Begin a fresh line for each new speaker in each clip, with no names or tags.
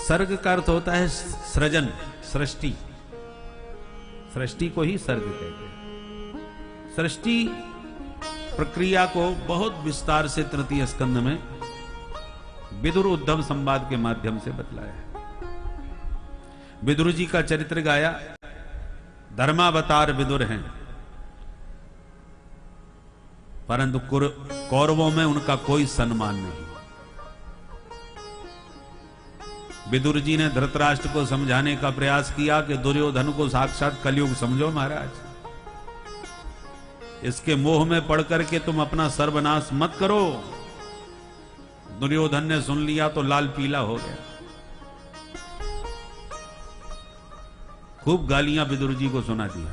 सर्ग का अर्थ होता है सृजन, सृष्टि। सृष्टि को ही सर्ग कहते हैं। सृष्टि प्रक्रिया को बहुत विस्तार से तृतीय स्कंद में विदुर उद्धव संवाद के माध्यम से बतलाया है। विदुर जी का चरित्र गाया। धर्मावतार विदुर हैं, परंतु कौरवों में उनका कोई सम्मान नहीं। विदुर जी ने धृतराष्ट्र को समझाने का प्रयास किया कि दुर्योधन को साक्षात कलयुग समझो महाराज, इसके मोह में पड़ करके तुम अपना सर्वनाश मत करो। दुर्योधन ने सुन लिया तो लाल पीला हो गया। खूब गालियां विदुर जी को सुना दिया।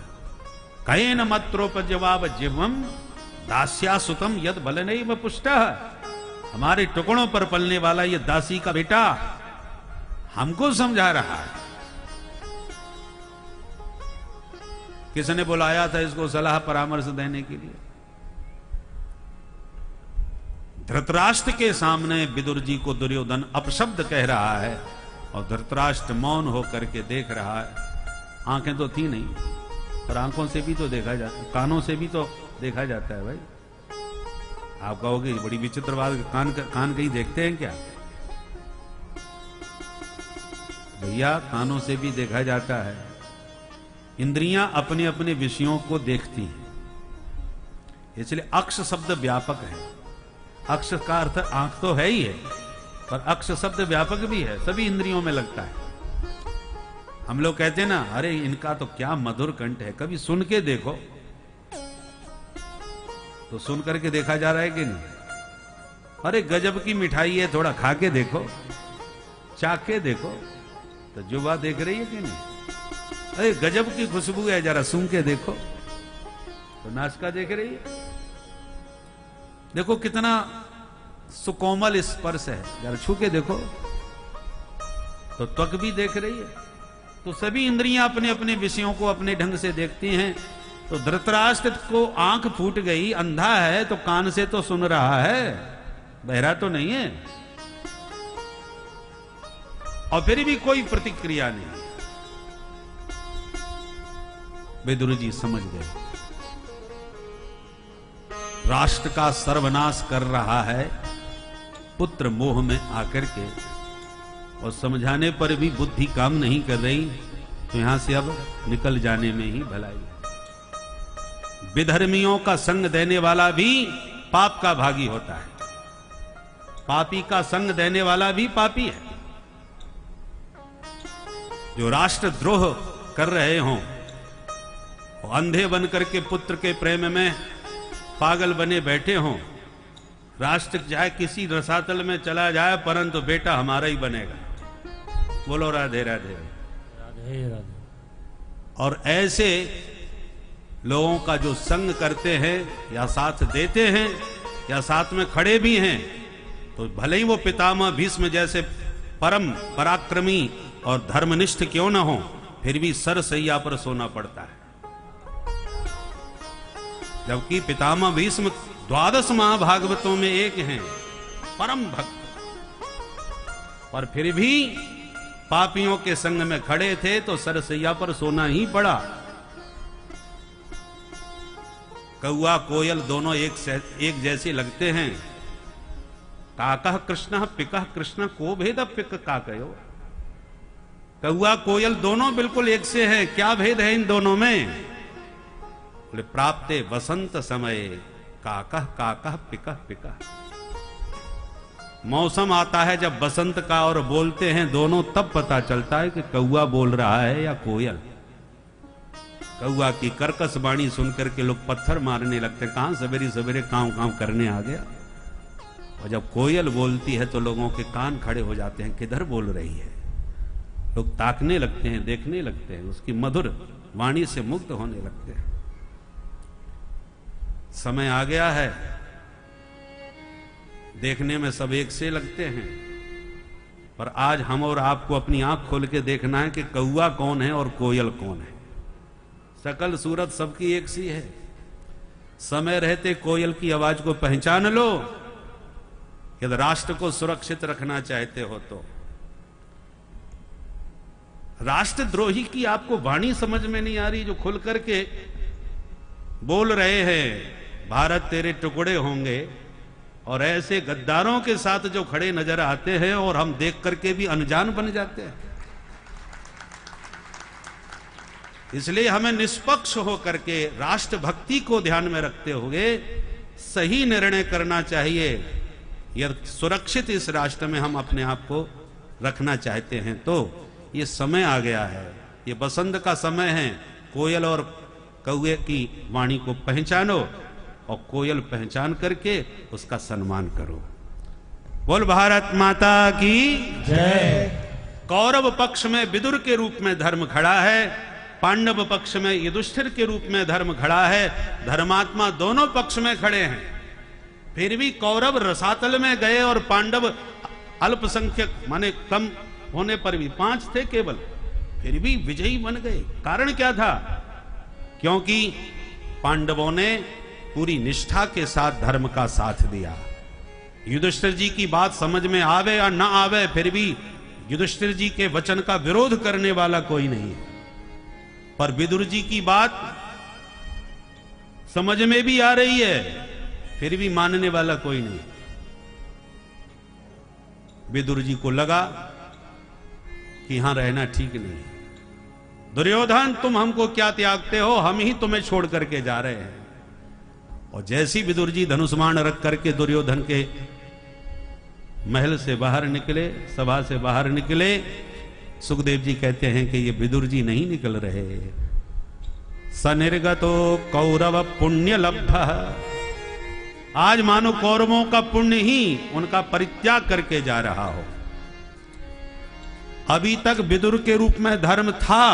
कहे न मत्रोपजवाब जीवम दास्या सुतम यद बल नहीं पुष्ट। हमारे टुकड़ों पर पलने वाला ये दासी का बेटा हमको समझा रहा है। किसने बुलाया था इसको सलाह परामर्श देने के लिए? धृतराष्ट्र के सामने विदुर जी को दुर्योधन अपशब्द कह रहा है और धृतराष्ट्र मौन होकर के देख रहा है। आंखें तो थी नहीं, पर आंखों से भी तो देखा जाता है, कानों से भी तो देखा जाता है। भाई आप कहोगे बड़ी विचित्र बात, कान कहीं देखते हैं क्या? भैया कानों से भी देखा जाता है। इंद्रियां अपने अपने विषयों को देखती हैं, इसलिए अक्ष शब्द व्यापक है। अक्ष का अर्थ आंख तो है ही है, पर अक्ष शब्द व्यापक भी है, सभी इंद्रियों में लगता है। हम लोग कहते हैं ना, अरे इनका तो क्या मधुर कंठ है, कभी सुन के देखो। तो सुन करके देखा जा रहा है कि नहीं? अरे गजब की मिठाई है, थोड़ा खा के देखो, चाके देखो, तो जुबा देख रही है कि नहीं? अरे गजब की खुशबू है, जरा सूंघ के देखो, तो नासिका देख रही है। देखो कितना सुकोमल स्पर्श है, जरा छू के देखो, तो त्वक भी देख रही है। तो सभी इंद्रियां अपने अपने विषयों को अपने ढंग से देखती हैं। तो धृतराष्ट्र को आंख फूट गई, अंधा है तो कान से तो सुन रहा है, बहरा तो नहीं है, और फिर भी कोई प्रतिक्रिया नहीं। विदुर जी समझ गए, राष्ट्र का सर्वनाश कर रहा है पुत्र मोह में आकर के, और समझाने पर भी बुद्धि काम नहीं कर रही, तो यहां से अब निकल जाने में ही भलाई है। विधर्मियों का संग देने वाला भी पाप का भागी होता है, पापी का संग देने वाला भी पापी है। जो राष्ट्रद्रोह कर रहे हों, अंधे बन करके पुत्र के प्रेम में पागल बने बैठे हों, राष्ट्र चाहे किसी रसातल में चला जाए परंतु बेटा हमारा ही बनेगा। बोलो राधे राधे राधे राधे। और ऐसे लोगों का जो संग करते हैं या साथ देते हैं या साथ में खड़े भी हैं, तो भले ही वो पितामह भीष्म जैसे परम पराक्रमी और धर्मनिष्ठ क्यों न हो, फिर भी सरसैया पर सोना पड़ता है। जबकि पितामह भीष्म 12 महाभागवतों में एक हैं, परम भक्त, पर फिर भी पापियों के संग में खड़े थे तो सरसैया पर सोना ही पड़ा। कौआ कोयल दोनों एक जैसे लगते हैं। काकः कृष्ण पिकः कृष्ण को भेद पिक काकयो। कौआ कोयल दोनों बिल्कुल एक से हैं, क्या भेद है इन दोनों में? प्राप्ते वसंत समय काकः काकः पिकः पिकः। मौसम आता है जब बसंत का और बोलते हैं दोनों, तब पता चलता है कि कौआ बोल रहा है या कोयल। कौआ की कर्कश वाणी सुनकर के लोग पत्थर मारने लगते, कहां सवेरे सवेरे कांव कांव करने आ गया। और जब कोयल बोलती है तो लोगों के कान खड़े हो जाते हैं, किधर बोल रही है। लोग ताकने लगते हैं, देखने लगते हैं, उसकी मधुर वाणी से मुग्ध होने लगते हैं। समय आ गया है, देखने में सब एक से लगते हैं, पर आज हम और आपको अपनी आंख खोल के देखना है कि कौआ कौन है और कोयल कौन है। सकल सूरत सबकी एक सी है। समय रहते कोयल की आवाज को पहचान लो, यदि राष्ट्र को सुरक्षित रखना चाहते हो तो। राष्ट्रद्रोही की आपको वाणी समझ में नहीं आ रही, जो खुल करके बोल रहे हैं भारत तेरे टुकड़े होंगे, और ऐसे गद्दारों के साथ जो खड़े नजर आते हैं और हम देख करके भी अनजान बन जाते हैं। इसलिए हमें निष्पक्ष होकर के राष्ट्रभक्ति को ध्यान में रखते हुए सही निर्णय करना चाहिए। यदि सुरक्षित इस राष्ट्र में हम अपने आप को रखना चाहते हैं तो ये समय आ गया है, ये बसंत का समय है। कोयल और कौए की वाणी को पहचानो और कोयल पहचान करके उसका सम्मान करो। बोल भारत माता की
जय।
कौरव पक्ष में विदुर के रूप में धर्म खड़ा है, पांडव पक्ष में युधिष्ठिर के रूप में धर्म खड़ा है। धर्मात्मा दोनों पक्ष में खड़े हैं। फिर भी कौरव रसातल में गए और पांडव अल्पसंख्यक माने कम होने पर भी 5 थे केवल, फिर भी विजयी बन गए। कारण क्या था? क्योंकि पांडवों ने पूरी निष्ठा के साथ धर्म का साथ दिया। युधिष्ठिर जी की बात समझ में आवे या ना आवे, फिर भी युधिष्ठिर जी के वचन का विरोध करने वाला कोई नहीं है। पर विदुर जी की बात समझ में भी आ रही है, फिर भी मानने वाला कोई नहीं। विदुर जी को लगा कि यहां रहना ठीक नहीं। दुर्योधन तुम हमको क्या त्यागते हो, हम ही तुम्हें छोड़ करके जा रहे हैं। और जैसी विदुर जी धनुष्मान रख करके दुर्योधन के महल से बाहर निकले, सभा से बाहर निकले, सुखदेव जी कहते हैं कि ये विदुर जी नहीं निकल रहे। सनिर्गतो कौरव पुण्य लब्ध, आज मानो कौरवों का पुण्य ही उनका परित्याग करके जा रहा हो। अभी तक विदुर के रूप में धर्म था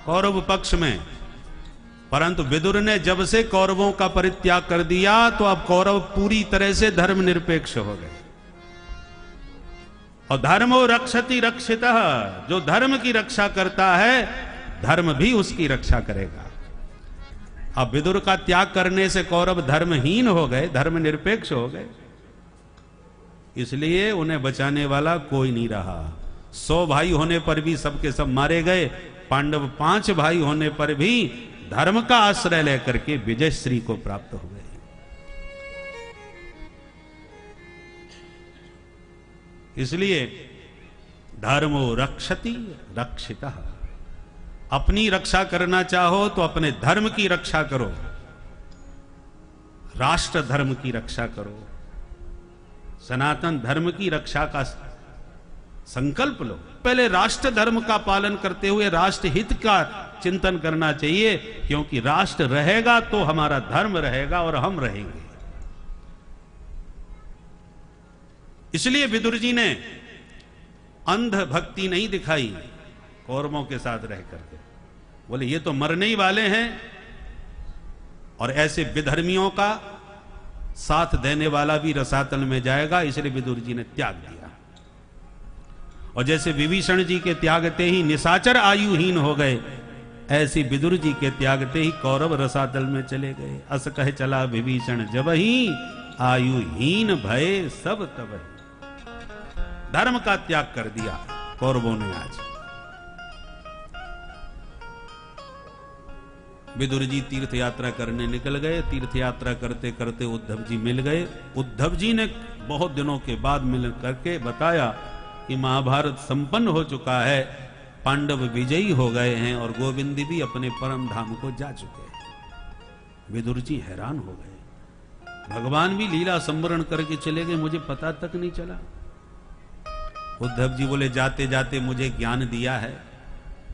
कौरव पक्ष में, परंतु विदुर ने जब से कौरवों का परित्याग कर दिया तो अब कौरव पूरी तरह से धर्मनिरपेक्ष हो गए। और धर्मो रक्षति रक्षितः, जो धर्म की रक्षा करता है धर्म भी उसकी रक्षा करेगा। अब विदुर का त्याग करने से कौरव धर्महीन हो गए, धर्मनिरपेक्ष हो गए, इसलिए उन्हें बचाने वाला कोई नहीं रहा। 100 भाई होने पर भी सबके सब मारे गए। पांडव 5 भाई होने पर भी धर्म का आश्रय लेकर के विजय श्री को प्राप्त हो गए। इसलिए धर्मो रक्षति रक्षितः, अपनी रक्षा करना चाहो तो अपने धर्म की रक्षा करो, राष्ट्र धर्म की रक्षा करो, सनातन धर्म की रक्षा का संकल्प लो। पहले राष्ट्र धर्म का पालन करते हुए राष्ट्र हित का चिंतन करना चाहिए, क्योंकि राष्ट्र रहेगा तो हमारा धर्म रहेगा और हम रहेंगे। इसलिए विदुर जी ने अंध भक्ति नहीं दिखाई कौरवों के साथ रह करके। बोले ये तो मरने ही वाले हैं और ऐसे विधर्मियों का साथ देने वाला भी रसातल में जाएगा, इसलिए विदुर जी ने त्याग दिया। और जैसे विभीषण जी के त्यागते ही निशाचर आयुहीन हो गए, ऐसी विदुर जी के त्यागते ही कौरव रसातल में चले गए। अस कह चला विभीषण जब ही आयुहीन भय सब तब ही। धर्म का त्याग कर दिया कौरवों ने। आज विदुर जी तीर्थ यात्रा करने निकल गए। तीर्थ यात्रा करते करते उद्धव जी मिल गए। उद्धव जी ने बहुत दिनों के बाद मिल करके बताया कि महाभारत संपन्न हो चुका है, पांडव विजयी हो गए हैं और गोविंद भी अपने परम धाम को जा चुके हैं। विदुर जी हैरान हो गए, भगवान भी लीला संवरण करके चले गए, मुझे पता तक नहीं चला। उद्धव जी बोले जाते जाते मुझे ज्ञान दिया है,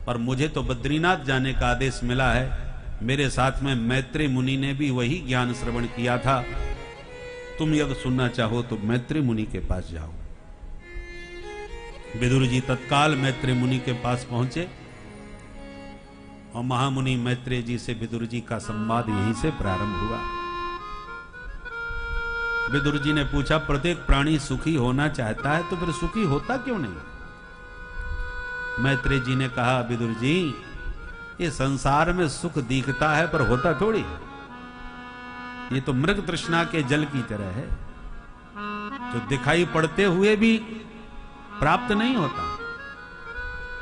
पर मुझे तो बद्रीनाथ जाने का आदेश मिला है। मेरे साथ में मैत्री मुनि ने भी वही ज्ञान श्रवण किया था। तुम यदि सुनना चाहो तो मैत्री मुनि के पास जाओ। विदुर जी तत्काल मैत्री मुनि के पास पहुंचे और महामुनि मैत्रेय जी से विदुर जी का संवाद यहीं से प्रारंभ हुआ। विदुर जी ने पूछा, प्रत्येक प्राणी सुखी होना चाहता है तो फिर सुखी होता क्यों नहीं? मैत्रेय जी ने कहा, विदुर जी ये संसार में सुख दिखता है पर होता थोड़ी है। ये तो मृग तृष्णा के जल की तरह है, जो दिखाई पड़ते हुए भी प्राप्त नहीं होता।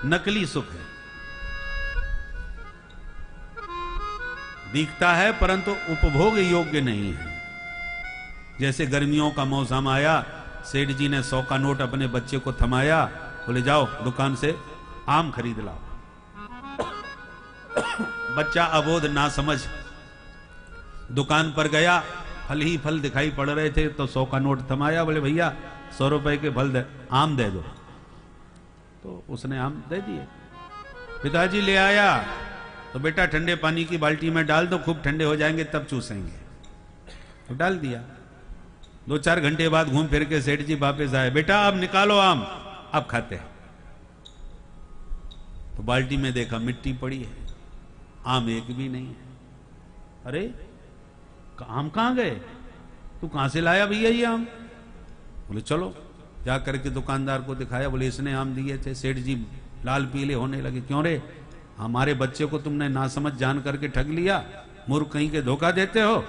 नकली सुख है, दिखता है परंतु उपभोग योग्य नहीं है। जैसे गर्मियों का मौसम आया, सेठ जी ने 100 का नोट अपने बच्चे को थमाया, बोले जाओ दुकान से आम खरीद लाओ। बच्चा अबोध ना समझ दुकान पर गया, फल ही फल दिखाई पड़ रहे थे तो 100 का नोट थमाया, बोले भैया 100 रुपए के फल आम दे दो। तो उसने आम दे दिए। पिताजी ले आया तो बेटा ठंडे पानी की बाल्टी में डाल दो, खूब ठंडे हो जाएंगे तब चूसेंगे। तो डाल दिया। 2-4 घंटे बाद घूम फिर के सेठ जी वापस आए, बेटा अब निकालो आम, अब खाते हैं। तो बाल्टी में देखा मिट्टी पड़ी है, आम एक भी नहीं है। अरे आम कहां गए, तू कहां से लाया भैया ये आम? बोले चलो, जा करके दुकानदार को दिखाया, बोले इसने आम दिए थे। सेठ जी लाल पीले होने लगे, क्यों रे, हमारे बच्चे को तुमने नासमझ जान करके ठग लिया, मूर्ख कहीं के धोखा देते हो।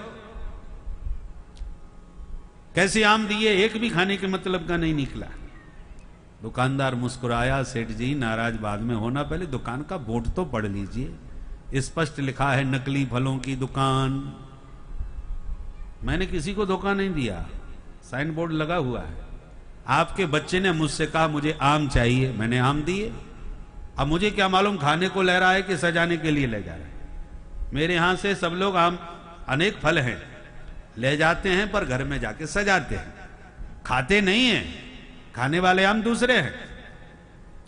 कैसे आम दिए, एक भी खाने के मतलब का नहीं निकला। दुकानदार मुस्कुराया, सेठ जी नाराज बाद में होना, पहले दुकान का बोर्ड तो पढ़ लीजिए, स्पष्ट लिखा है नकली फलों की दुकान। मैंने किसी को धोखा नहीं दिया, साइन बोर्ड लगा हुआ है। आपके बच्चे ने मुझसे कहा मुझे आम चाहिए, मैंने आम दिए। अब मुझे क्या मालूम खाने को ले रहा है कि सजाने के लिए ले जा रहा है। मेरे यहां से सब लोग आम, अनेक फल हैं, ले जाते हैं पर घर में जाके सजाते हैं, खाते नहीं हैं। खाने वाले आम दूसरे हैं,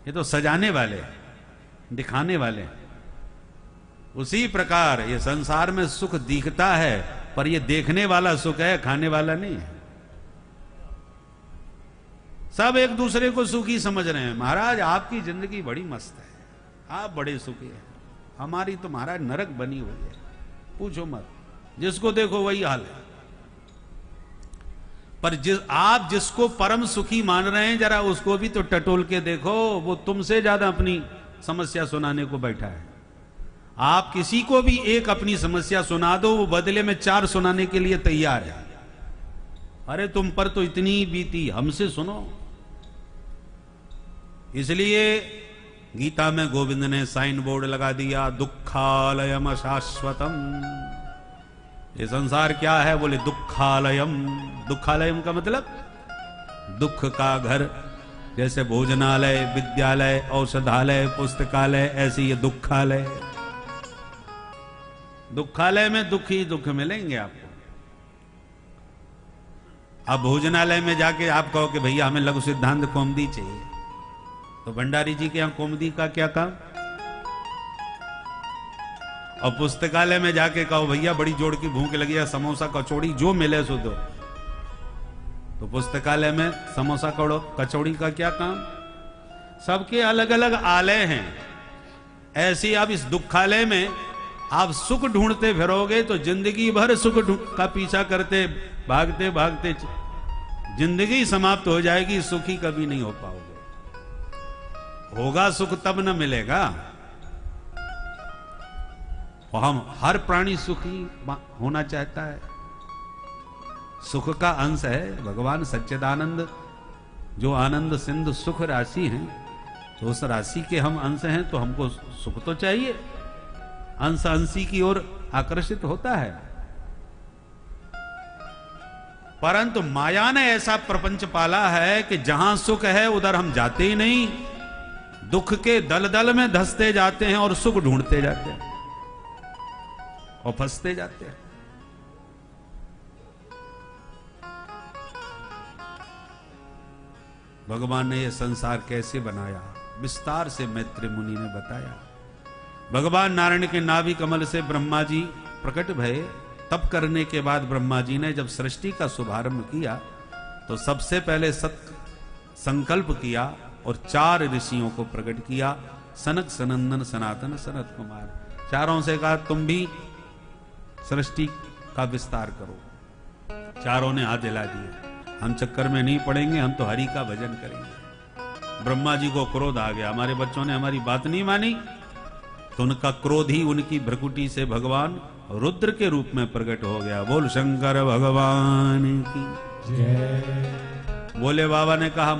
ये तो सजाने वाले हैं, दिखाने वाले हैं। उसी प्रकार ये संसार में सुख दिखता है पर ये देखने वाला सुख है, खाने वाला नहीं है। सब एक दूसरे को सुखी समझ रहे हैं। महाराज आपकी जिंदगी बड़ी मस्त है, आप बड़े सुखी हैं, हमारी तो महाराज नरक बनी हुई है, पूछो मत। जिसको देखो वही हाल है। पर आप जिसको परम सुखी मान रहे हैं, जरा उसको भी तो टटोल के देखो, वो तुमसे ज्यादा अपनी समस्या सुनाने को बैठा है। आप किसी को भी एक अपनी समस्या सुना दो, वो बदले में 4 सुनाने के लिए तैयार है। अरे तुम पर तो इतनी बीती, हमसे सुनो। इसलिए गीता में गोविंद ने साइन बोर्ड लगा दिया, दुखालयम अशाश्वतम। ये संसार क्या है, बोले दुखालयम। दुखालयम का मतलब दुख का घर। जैसे भोजनालय, विद्यालय, औषधालय, पुस्तकालय, ऐसे ये दुखालय। दुखालय में दुख ही दुख मिलेंगे आपको। अब भोजनालय में जाके आप कहो कि भैया हमें लघु सिद्धांत कौमुदी चाहिए, तो भंडारी जी के यहां कौमुदी का क्या काम? और पुस्तकालय में जाके कहो भैया बड़ी जोड़ की भूख लगी है, समोसा कचौड़ी जो मिले सो दो, तो पुस्तकालय में समोसा कचौड़ी का क्या काम? सबके अलग अलग आलय हैं। ऐसे अब इस दुखालय में आप सुख ढूंढते फिरोगे तो जिंदगी भर सुख का पीछा करते भागते भागते जिंदगी समाप्त हो जाएगी, सुखी कभी नहीं हो पाओगे। होगा सुख तब न मिलेगा। और हम हर प्राणी सुखी होना चाहता है, सुख का अंश है भगवान सच्चिदानंद, जो आनंद सिंधु सुख राशि हैं, तो उस राशि के हम अंश हैं, तो हमको सुख तो चाहिए। अंश अंशी की ओर आकर्षित होता है। परंतु माया ने ऐसा प्रपंच पाला है कि जहां सुख है उधर हम जाते ही नहीं, दुख के दलदल में धंसते जाते हैं और सुख ढूंढते जाते हैं और फंसते जाते हैं। भगवान ने यह संसार कैसे बनाया, विस्तार से मैत्री मुनि ने बताया। भगवान नारायण के नाभि कमल से ब्रह्मा जी प्रकट भये। तप करने के बाद ब्रह्मा जी ने जब सृष्टि का शुभारंभ किया तो सबसे पहले संकल्प किया और 4 ऋषियों को प्रकट किया, सनक, सनंदन, सनातन, सनत कुमार। चारों से कहा तुम भी सृष्टि का विस्तार करो। चारों ने हाथ हिला दिए, हम चक्कर में नहीं पड़ेंगे, हम तो हरि का भजन करेंगे। ब्रह्मा जी को क्रोध आ गया, हमारे बच्चों ने हमारी बात नहीं मानी, तो उनका क्रोध ही उनकी भ्रकुटी से भगवान रुद्र के रूप में प्रकट हो गया। बोल शंकर भगवान की जय। बोले बाबा ने कहा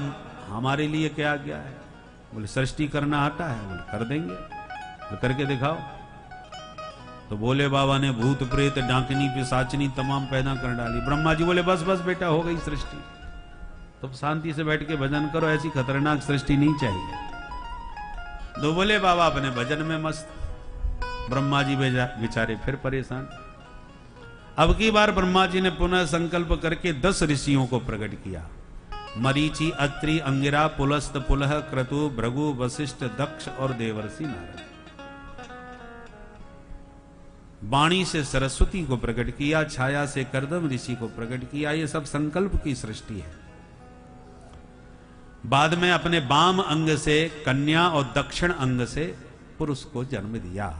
हमारे लिए क्या है, बोले सृष्टि करना आता है? बोले कर देंगे। तो करके दिखाओ। तो भोले बाबा ने भूत प्रेत डांकनी पिशाचनी तमाम पैदा कर डाली। ब्रह्मा जी बोले बस बस बेटा हो गई सृष्टि, तो शांति से बैठ के भजन करो, ऐसी खतरनाक सृष्टि नहीं चाहिए। तो बोले बाबा अपने भजन में मस्त। ब्रह्मा जी बेचारे फिर परेशान। अब की बार ब्रह्मा जी ने पुनः संकल्प करके 10 ऋषियों को प्रकट किया। मरीचि, अत्रि, अंगिरा, पुलस्त, पुलह, क्रतु, भृगु, वशिष्ठ, दक्ष और देवर्षि नारद। वाणी से सरस्वती को प्रकट किया, छाया से कर्दम ऋषि को प्रकट किया। ये सब संकल्प की सृष्टि है। बाद में अपने वाम अंग से कन्या और दक्षिण अंग से पुरुष को जन्म दिया।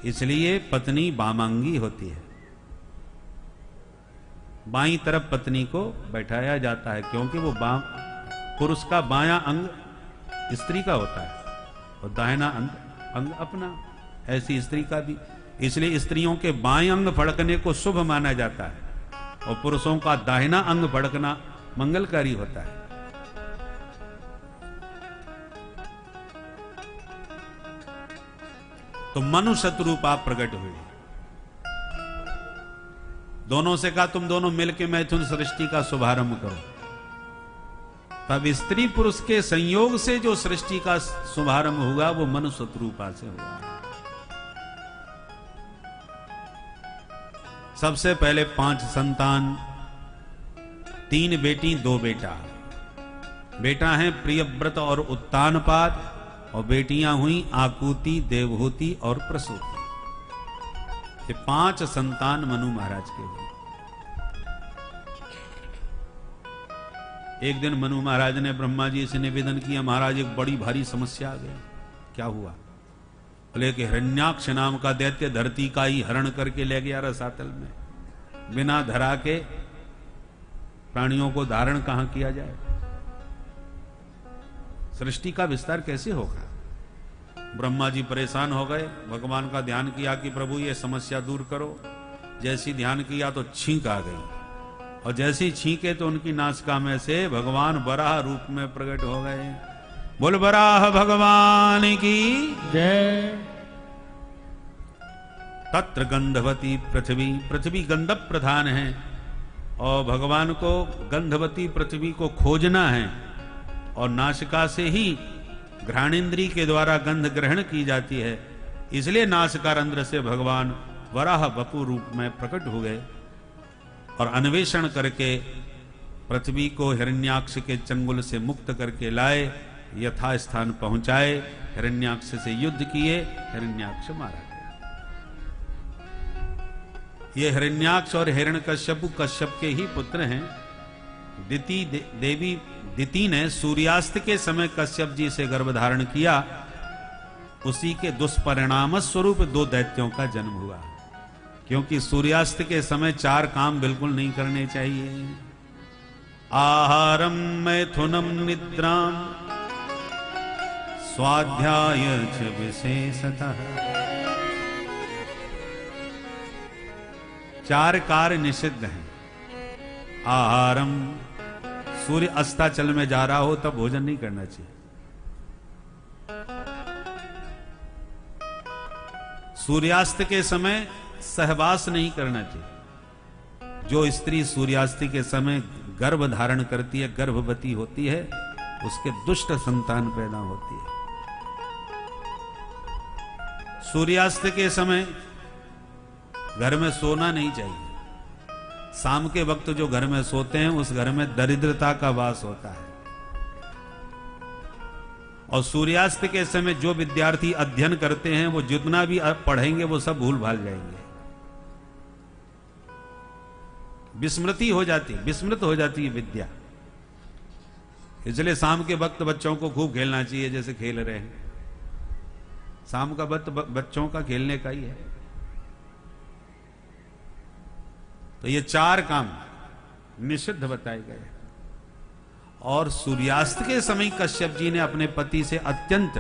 इसलिए पत्नी वामांगी होती है। बाईं तरफ पत्नी को बैठाया जाता है, क्योंकि वो पुरुष का बायां अंग स्त्री का होता है और दाहिना अंग अपना। ऐसी स्त्री का भी। इसलिए स्त्रियों के बाएं अंग फड़कने को शुभ माना जाता है और पुरुषों का दाहिना अंग फड़कना मंगलकारी होता है। तो मनु शत्रुपा प्रकट हुए। दोनों से कहा तुम दोनों मिलकर मैथुन सृष्टि का शुभारंभ करो। तब स्त्री पुरुष के संयोग से जो सृष्टि का शुभारंभ हुआ वो मनु शत्रुपा से हुआ। सबसे पहले 5 संतान, 3 बेटी 2 बेटा। बेटा है प्रियव्रत और उत्तानपाद और बेटियां हुई आकुति, देवहूति और प्रसूति। ये 5 संतान मनु महाराज के हुए। एक दिन मनु महाराज ने ब्रह्मा जी से निवेदन किया, महाराज एक बड़ी भारी समस्या आ गई। क्या हुआ? बोले कि हिरण्याक्ष नाम का दैत्य धरती का ही हरण करके ले गया रसातल में। बिना धरा के प्राणियों को धारण कहां किया जाए? सृष्टि का विस्तार कैसे होगा? ब्रह्मा जी परेशान हो गए। भगवान का ध्यान किया कि प्रभु ये समस्या दूर करो। जैसी ध्यान किया तो छींक आ गई, और जैसी छींके तो उनकी नासिका में से भगवान वराह रूप में प्रकट हो गए। बोल वराह भगवान की जय। तत्र गंधवती पृथ्वी, पृथ्वी गंधप प्रधान है और भगवान को गंधवती पृथ्वी को खोजना है और नासिका से ही घ्राणेन्द्री के द्वारा गंध ग्रहण की जाती है। इसलिए नासिकारंध्र से भगवान वराह वपु रूप में प्रकट हो गए और अन्वेषण करके पृथ्वी को हिरण्याक्ष के चंगुल से मुक्त करके लाए, यथा स्थान पहुंचाए, हिरण्याक्ष से युद्ध किए, हिरण्याक्ष मारा गया। ये हिरण्याक्ष और हिरण्यकश्यप कश्यप के ही पुत्र हैं। देवी दिति ने सूर्यास्त के समय कश्यप जी से गर्भ धारण किया। उसी के दुष्परिणाम स्वरूप 2 दैत्यों का जन्म हुआ, क्योंकि सूर्यास्त के समय 4 काम बिल्कुल नहीं करने चाहिए। आहारम मैथुनम निद्राम स्वाध्याय च विशेषतः। 4 कार्य निषिद्ध हैं। आहारम, सूर्य अस्ताचल में जा रहा हो तब भोजन नहीं करना चाहिए। सूर्यास्त के समय सहवास नहीं करना चाहिए। जो स्त्री सूर्यास्त के समय गर्भ धारण करती है, गर्भवती होती है, उसके दुष्ट संतान पैदा होती है। सूर्यास्त के समय घर में सोना नहीं चाहिए। शाम के वक्त जो घर में सोते हैं उस घर में दरिद्रता का वास होता है। और सूर्यास्त के समय जो विद्यार्थी अध्ययन करते हैं वो जितना भी पढ़ेंगे वो सब भूल भाल जाएंगे। विस्मृत हो जाती है विद्या। इसलिए शाम के वक्त बच्चों को खूब खेलना चाहिए, जैसे खेल रहे हैं। शाम का वक्त बच्चों का खेलने का ही है। तो ये 4 काम निषिद्ध बताए गए। और सूर्यास्त के समय कश्यप जी ने अपने पति से अत्यंत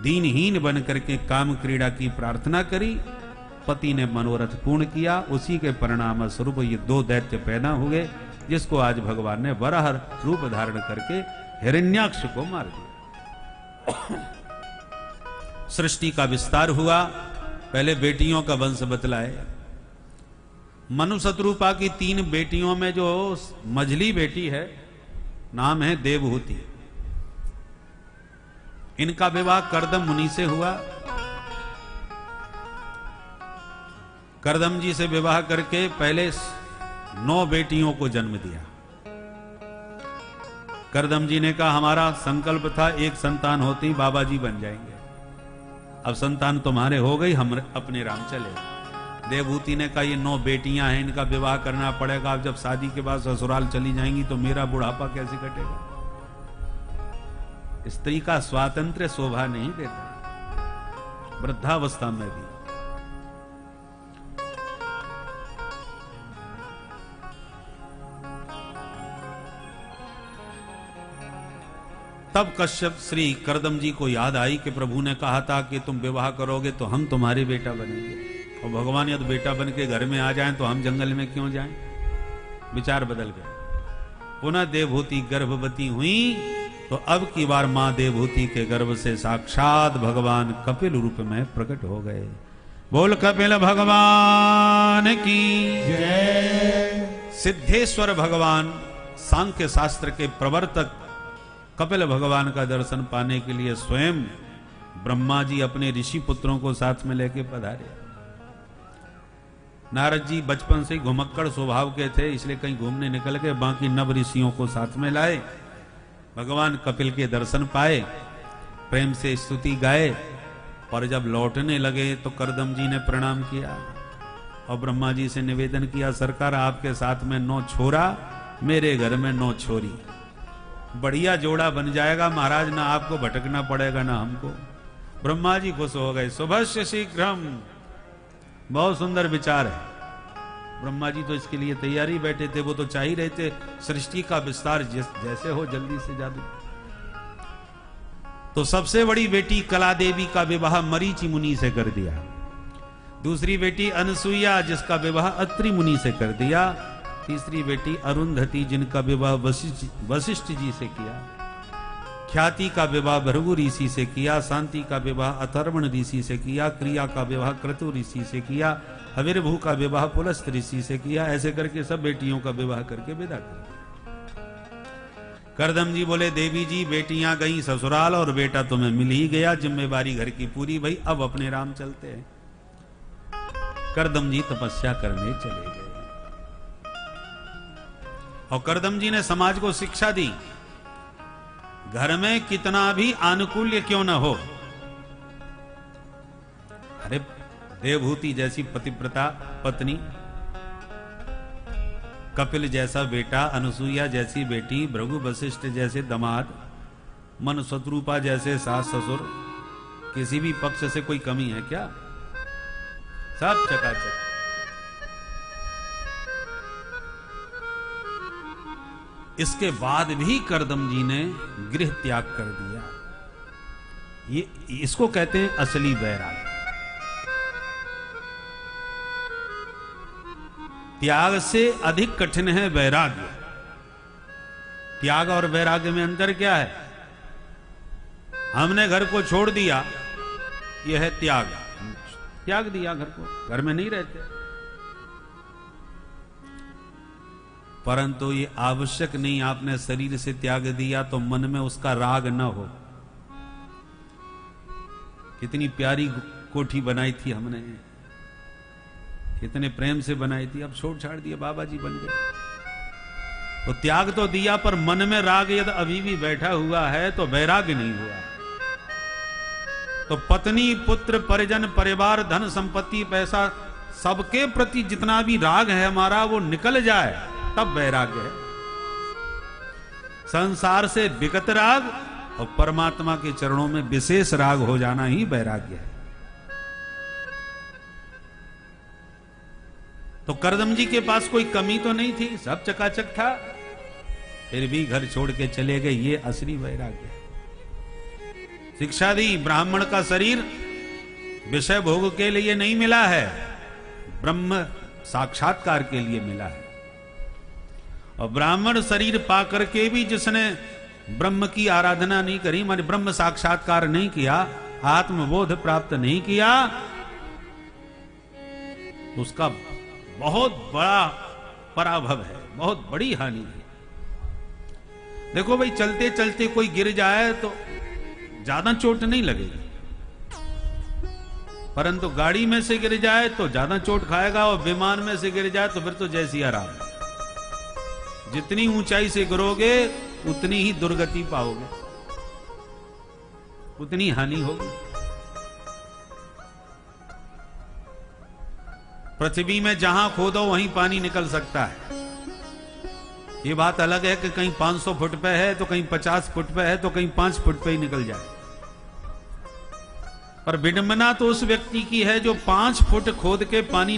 दीनहीन बन करके काम क्रीड़ा की प्रार्थना करी। पति ने मनोरथ पूर्ण किया। उसी के परिणाम स्वरूप ये 2 दैत्य पैदा हुए। जिसको आज भगवान ने वराह रूप धारण करके हिरण्याक्ष को मार दिया। सृष्टि का विस्तार हुआ। पहले बेटियों का वंश बतलाए। मनु शत्रुपा की 3 बेटियों में जो मझली बेटी है, नाम है देवहूति। इनका विवाह कर्दम मुनि से हुआ। कर्दम जी से विवाह करके पहले 9 बेटियों को जन्म दिया। कर्दम जी ने कहा हमारा संकल्प था एक संतान होती बाबा जी बन जाएंगे, अब संतान तुम्हारे हो गई, हम अपने राम चले। देवहूति ने कहा ये 9 बेटियां हैं, इनका विवाह करना पड़ेगा। अब जब शादी के बाद ससुराल चली जाएंगी तो मेरा बुढ़ापा कैसे कटेगा। स्त्री का स्वातंत्र्य शोभा नहीं देता, वृद्धावस्था में भी। तब कश्यप श्री कर्दम जी को याद आई कि प्रभु ने कहा था कि तुम विवाह करोगे तो हम तुम्हारे बेटा बनेंगे, और भगवान यदि बेटा बन के घर में आ जाएं तो हम जंगल में क्यों जाएं। विचार बदल गए। पुनः देवहूति गर्भवती हुई तो अब की बार मां देवहूति के गर्भ से साक्षात भगवान कपिल रूप में प्रकट हो गए। बोल कपिल भगवान की जय। सिद्धेश्वर भगवान सांख्य शास्त्र के प्रवर्तक कपिल भगवान का दर्शन पाने के लिए स्वयं ब्रह्मा जी अपने ऋषि पुत्रों को साथ में लेके पधारे। नारद जी बचपन से घुमक्कड़ स्वभाव के थे, इसलिए कहीं घूमने निकल गए, बाकी नव ऋषियों को साथ में लाए। भगवान कपिल के दर्शन पाए, प्रेम से स्तुति गाए, और जब लौटने लगे तो कर्दम जी ने प्रणाम किया और ब्रह्मा जी से निवेदन किया, सरकार आपके साथ में 9 छोरा, मेरे घर में 9 छोरी, बढ़िया जोड़ा बन जाएगा महाराज, ना आपको भटकना पड़ेगा ना हमको। ब्रह्मा जी खुश हो गए। शुभस्य शीघ्रम, बहुत सुंदर विचार है। ब्रह्मा जी तो इसके लिए तैयारी बैठे थे, वो तो चाह ही रहे थे सृष्टि का विस्तार जैसे हो जल्दी से जादू। तो सबसे बड़ी बेटी कला देवी का विवाह मरीचि मुनि से कर दिया। दूसरी बेटी अनसुईया जिसका विवाह अत्रि मुनि से कर दिया। तीसरी बेटी अरुंधति जिनका विवाह वशिष्ठ जी से किया। ख्याति का विवाह भृगु ऋषि से किया। शांति का विवाह अथर्वण ऋषि से किया। क्रिया का विवाह क्रतु ऋषि से किया। हविर्भू का विवाह पुलस्त ऋषि से किया। ऐसे करके सब बेटियों का विवाह करके विदा कर दिया। कर्दम जी बोले देवी जी बेटियां गई ससुराल और बेटा तुम्हें मिल ही गया, जिम्मेवारी घर की पूरी भई, अब अपने राम चलते हैं। कर्दम जी तपस्या करने चले गए और कर्दम जी ने समाज को शिक्षा दी, घर में कितना भी आनुकूल्य क्यों न हो, अरे देवहूति जैसी पतिव्रता पत्नी, कपिल जैसा बेटा, अनुसुईया जैसी बेटी, भृगु वशिष्ठ जैसे दामाद, मनु शत्रुपा जैसे सास ससुर, किसी भी पक्ष से कोई कमी है क्या? सब चकाचक। इसके बाद भी कर्दम जी ने गृह त्याग कर दिया। ये इसको कहते हैं असली वैराग्य। त्याग से अधिक कठिन है वैराग्य। त्याग और वैराग्य में अंतर क्या है? हमने घर को छोड़ दिया, यह है त्याग। त्याग दिया घर को, घर में नहीं रहते। परंतु ये आवश्यक नहीं, आपने शरीर से त्याग दिया तो मन में उसका राग न हो। कितनी प्यारी कोठी बनाई थी हमने, कितने प्रेम से बनाई थी, अब छोड़ छाड़ दिए, बाबा जी बन गए। तो त्याग तो दिया पर मन में राग यदि अभी भी बैठा हुआ है तो वैराग्य नहीं हुआ। तो पत्नी, पुत्र, परिजन, परिवार, धन संपत्ति, पैसा, सबके प्रति जितना भी राग है हमारा वो निकल जाए तब वैराग्य है। संसार से विगत राग और परमात्मा के चरणों में विशेष राग हो जाना ही वैराग्य है। तो कर्दम जी के पास कोई कमी तो नहीं थी, सब चकाचक था, फिर भी घर छोड़ के चले गए। ये असली वैराग्य है। शिक्षा दी, ब्राह्मण का शरीर विषय भोग के लिए नहीं मिला है, ब्रह्म साक्षात्कार के लिए मिला है। और ब्राह्मण शरीर पा करके भी जिसने ब्रह्म की आराधना नहीं करी, माने ब्रह्म साक्षात्कार नहीं किया, आत्मबोध प्राप्त नहीं किया, उसका बहुत बड़ा पराभव है, बहुत बड़ी हानि है। देखो भाई, चलते चलते कोई गिर जाए तो ज्यादा चोट नहीं लगेगी, परंतु गाड़ी में से गिर जाए तो ज्यादा चोट खाएगा, और विमान में से गिर जाए तो फिर तो जैसी आराम। जितनी ऊंचाई से गिरोगे उतनी ही दुर्गति पाओगे, उतनी हानि होगी। पृथ्वी में जहां खोदो वहीं पानी निकल सकता है। ये बात अलग है कि कहीं 500 फुट पे है तो कहीं 50 फुट पे है तो कहीं 5 फुट पे ही निकल जाए। पर विडंबना तो उस व्यक्ति की है जो 5 फुट खोद के पानी